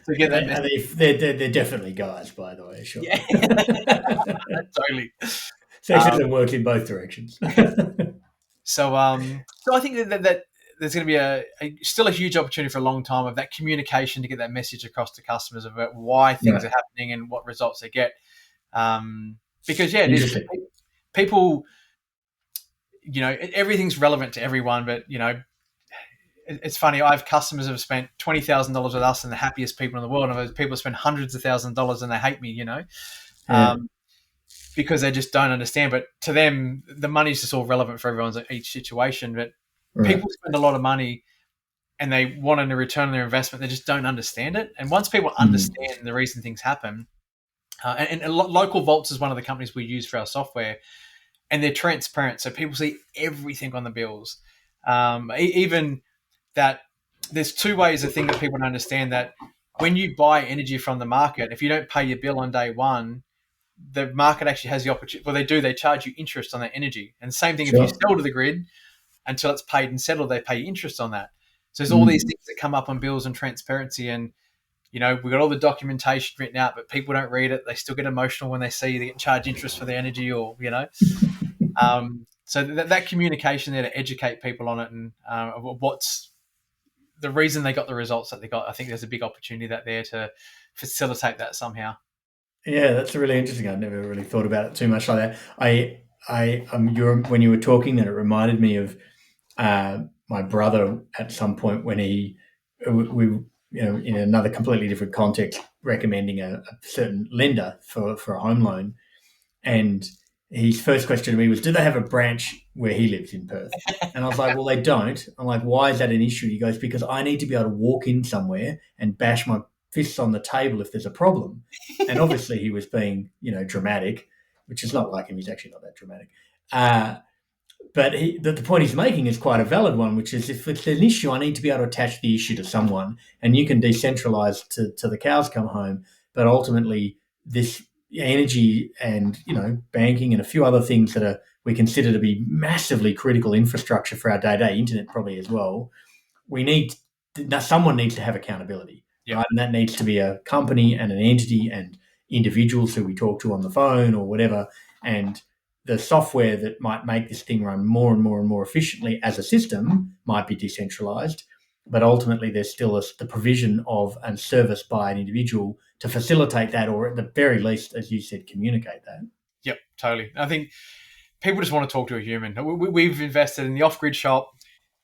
to get that they're definitely guys, by the way. Sure. Yeah. Totally. Sexism works in both directions. So I think that there's going to be still a huge opportunity for a long time of that communication to get that message across to customers about why things are happening and what results they get. Because it is people, everything's relevant to everyone, but it's funny. I have customers who have spent $20,000 with us and the happiest people in the world, and those people spend hundreds of thousands of dollars and they hate me, because they just don't understand. But to them, the money's just all relevant for everyone's each situation. But people spend a lot of money and they want a return on their investment. They just don't understand it. And once people understand the reason things happen, and Local Vaults is one of the companies we use for our software, and they're transparent, so people see everything on the bills. Even that there's two ways of thing that people don't understand, that when you buy energy from the market, if you don't pay your bill on day one, the market actually has the opportunity. Well, they charge you interest on that energy. And the same thing, if you sell to the grid until it's paid and settled, they pay you interest on that. So there's all these things that come up on bills and transparency, and we've got all the documentation written out, but people don't read it. They still get emotional when they see they get charged interest for their energy, or so that communication there to educate people on it and what's the reason they got the results that they got. I think there's a big opportunity there to facilitate that somehow. Yeah, that's really interesting. I've never really thought about it too much like that. When you were talking, that it reminded me of my brother at some point when we in another completely different context, recommending a certain lender for a home loan, and his first question to me was, "Do they have a branch where he lives in Perth?" And I was like, "Well, they don't." I'm like, "Why is that an issue?" He goes, "Because I need to be able to walk in somewhere and bash my fists on the table if there's a problem." And obviously, he was being dramatic, which is not like him. He's actually not that dramatic. But the point he's making is quite a valid one, which is if it's an issue, I need to be able to attach the issue to someone, and you can decentralize to the cows come home. But ultimately, this energy and banking and a few other things that we consider to be massively critical infrastructure for our day-to-day, internet probably as well, someone needs to have accountability, right? And that needs to be a company and an entity and individuals who we talk to on the phone or whatever, and the software that might make this thing run more and more and more efficiently as a system might be decentralized, but ultimately there's still the provision of a service by an individual to facilitate that, or at the very least, as you said, communicate that. Yep, totally. I think people just want to talk to a human. We've invested in the off-grid shop.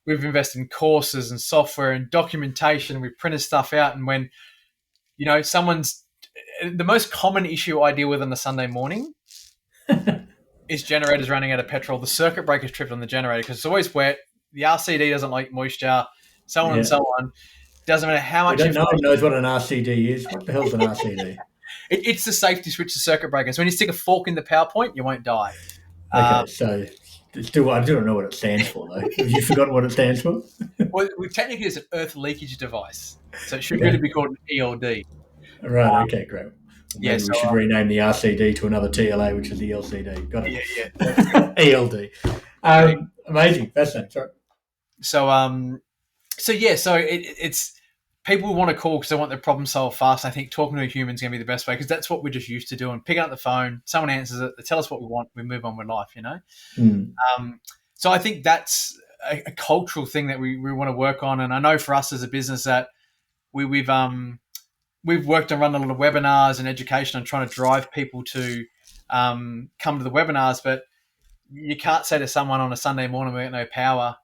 We've invested in courses and software and documentation. We've printed stuff out. And when, the most common issue I deal with on a Sunday morning is generators running out of petrol. The circuit breaker's tripped on the generator because it's always wet. The RCD doesn't like moisture, so on and so on. Doesn't matter how much. No one knows what an RCD is. What the hell's an RCD? It's the safety switch to circuit breaker. So when you stick a fork in the power point, you won't die. Okay, so still, I don't know what it stands for, though. Have you forgotten what it stands for? Well, technically, it's an earth leakage device. So it should really be called an ELD. Right, okay, great. Maybe we should rename the RCD to another TLA, which is the LCD. Got it. Yeah. ELD. Amazing. Fascinating. Sorry. So it's people want to call because they want their problem solved fast. I think talking to a human is going to be the best way because that's what we're just used to doing. Picking up the phone, someone answers it, they tell us what we want, we move on with life, So I think that's a cultural thing that we want to work on. And I know for us as a business that we've worked and run a lot of webinars and education and trying to drive people to come to the webinars, but you can't say to someone on a Sunday morning, we got no power,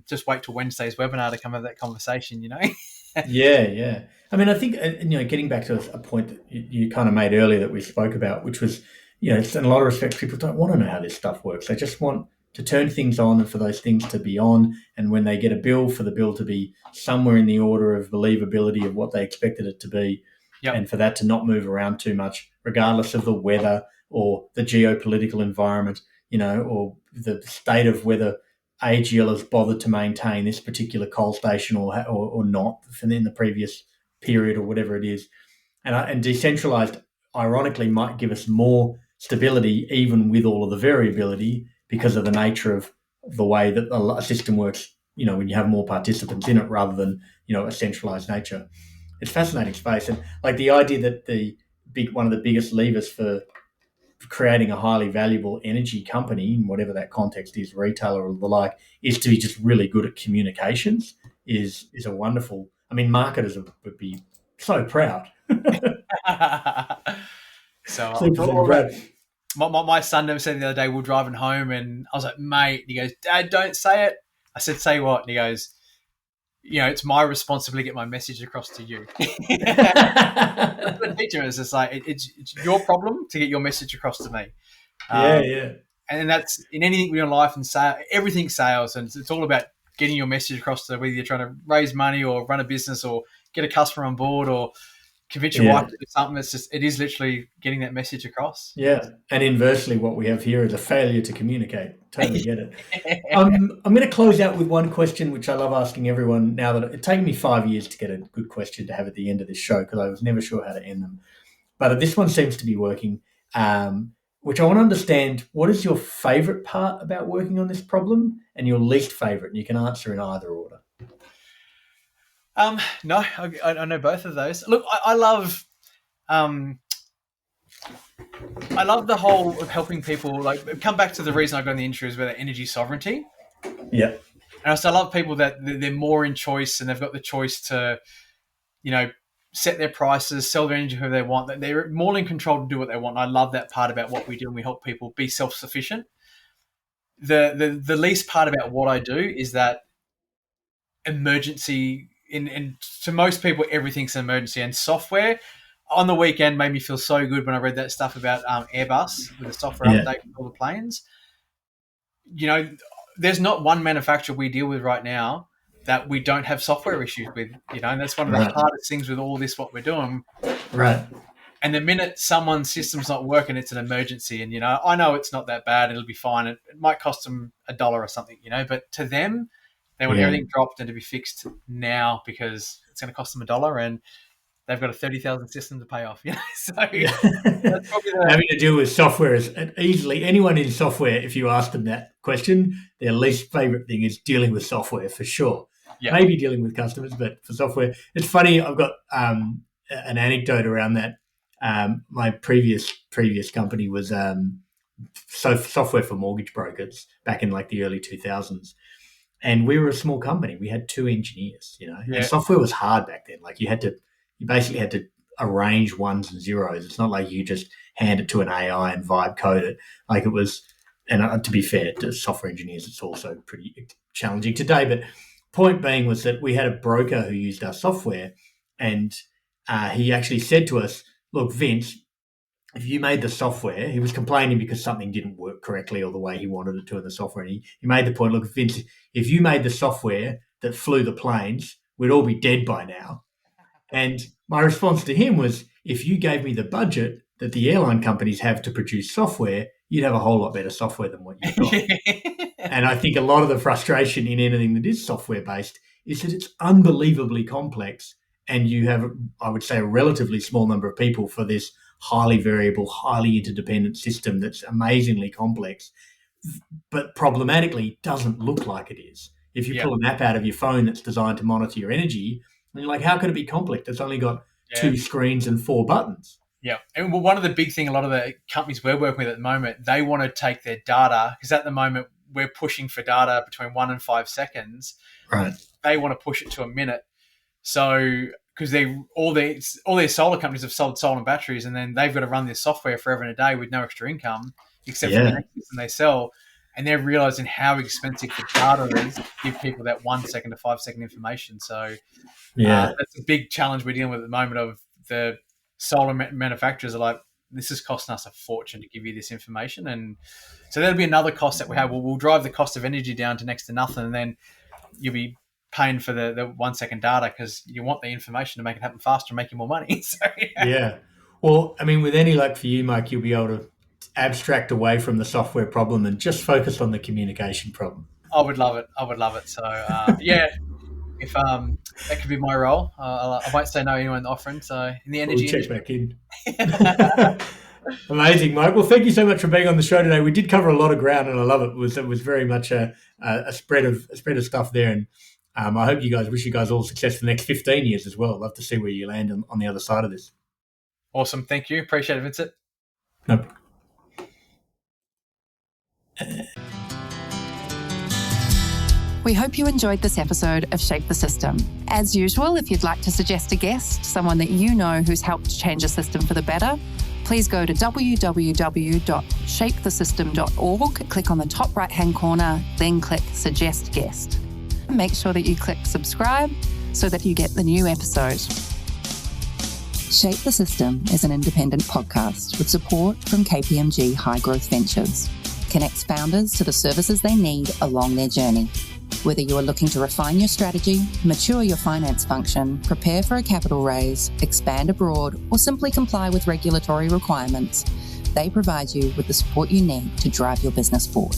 just wait till Wednesday's webinar to come have that conversation, Yeah. I mean, I think, getting back to a point that you kind of made earlier that we spoke about, which was, in a lot of respects, people don't want to know how this stuff works. They just want to turn things on and for those things to be on. And when they get a bill, for the bill to be somewhere in the order of believability of what they expected it to be. Yep. And for that to not move around too much, regardless of the weather or the geopolitical environment, or the state of whether AGL has bothered to maintain this particular coal station or not in the previous period or whatever it is. And decentralized, ironically, might give us more stability even with all of the variability because of the nature of the way that a system works, when you have more participants in it rather than, a centralized nature. It's fascinating space. And like the idea that one of the biggest levers for creating a highly valuable energy company in whatever that context is, retailer or the like, is to be just really good at communications is a wonderful. I mean, marketers would be so proud. My son said the other day, we were driving home and I was like, mate, and he goes, Dad, don't say it. I said, say what? And he goes, it's my responsibility to get my message across to you. The teacher is just like, it's your problem to get your message across to me. Yeah. And that's in anything in your life and everything's sales. And it's all about getting your message across to whether you're trying to raise money or run a business or get a customer on board or convince your wife to do something. It is literally getting that message across. Yeah. And inversely, what we have here is a failure to communicate. Totally get it. I'm going to close out with one question, which I love asking everyone now that it's taken me 5 years to get a good question to have at the end of this show because I was never sure how to end them. But this one seems to be working, which I want to understand. What is your favorite part about working on this problem and your least favorite? And you can answer in either order. No, I know both of those. Look, I love the whole of helping people. Like, come back to the reason I got in the industry is about energy sovereignty. Yeah, and I love people that they're more in choice and they've got the choice to, set their prices, sell their energy whoever they want. That they're more in control to do what they want. And I love that part about what we do, and we help people be self-sufficient. The least part about what I do is that emergency. And to most people, everything's an emergency. And software on the weekend made me feel so good when I read that stuff about Airbus with the software update for all the planes. There's not one manufacturer we deal with right now that we don't have software issues with, and that's one of the hardest things with all this, what we're doing. Right. And the minute someone's system's not working, it's an emergency. And, I know it's not that bad. It'll be fine. It might cost them $1 or something, but to them, they want everything dropped and to be fixed now because it's going to cost them $1 and they've got a 30,000 system to pay off. So that's probably having to deal with software is easily anyone in software. If you ask them that question, their least favorite thing is dealing with software for sure. Yeah. Maybe dealing with customers, but for software, it's funny. I've got an anecdote around that. My previous company was software for mortgage brokers back in like the early 2000s. And we were a small company. We had 2 engineers, and software was hard back then. Like you basically had to arrange ones and zeros. It's not like you just hand it to an AI and vibe code it. Like it was, and to be fair to software engineers, it's also pretty challenging today. But point being was that we had a broker who used our software, and he actually said to us, look, Vince, if you made the software, he was complaining because something didn't work correctly or the way he wanted it to in the software. And he made the point, look, Vince, if you made the software that flew the planes, we'd all be dead by now. And my response to him was, if you gave me the budget that the airline companies have to produce software, you'd have a whole lot better software than what you've got. And I think a lot of the frustration in anything that is software-based is that it's unbelievably complex and you have, I would say, a relatively small number of people for this highly variable, highly interdependent system that's amazingly complex, but problematically doesn't look like it is. If you pull a map out of your phone that's designed to monitor your energy, and you're like, how could it be complex? It's only got 2 screens and 4 buttons. Yeah. And one of the big thing, a lot of the companies we're working with at the moment, they want to take their data, because at the moment we're pushing for data between 1 and 5 seconds. Right. They want to push it to a minute. So, because all their solar companies have sold solar and batteries, and then they've got to run their software forever and a day with no extra income, except for the next system they sell. And they're realizing how expensive the data is to give people that 1 second to 5 second information. So that's a big challenge we're dealing with at the moment. Of the solar manufacturers are like, this is costing us a fortune to give you this information. And so that'll be another cost that we have. We'll drive the cost of energy down to next to nothing, and then you'll be paying for the 1 second data because you want the information to make it happen faster and make you more money. So, Well, I mean, with any luck for you, Mike, you'll be able to abstract away from the software problem and just focus on the communication problem. I would love it. So, if that could be my role, I won't say no to anyone offering. So, in the energy we'll check back in. Amazing, Mike. Well, thank you so much for being on the show today. We did cover a lot of ground, and I love it. It was very much a spread of stuff there, and I wish you guys all success for the next 15 years as well. I'd love to see where you land on the other side of this. Awesome. Thank you. Appreciate it, Vincent. No problem. We hope you enjoyed this episode of Shape the System. As usual, if you'd like to suggest a guest, someone that you know who's helped change a system for the better, please go to www.shapethesystem.org, click on the top right-hand corner, then click Suggest Guest. Make sure that you click subscribe so that you get the new episode. Shape the System is an independent podcast with support from KPMG High Growth Ventures. Connects founders to the services they need along their journey. Whether you are looking to refine your strategy, mature your finance function, prepare for a capital raise, expand abroad, or simply comply with regulatory requirements, they provide you with the support you need to drive your business forward.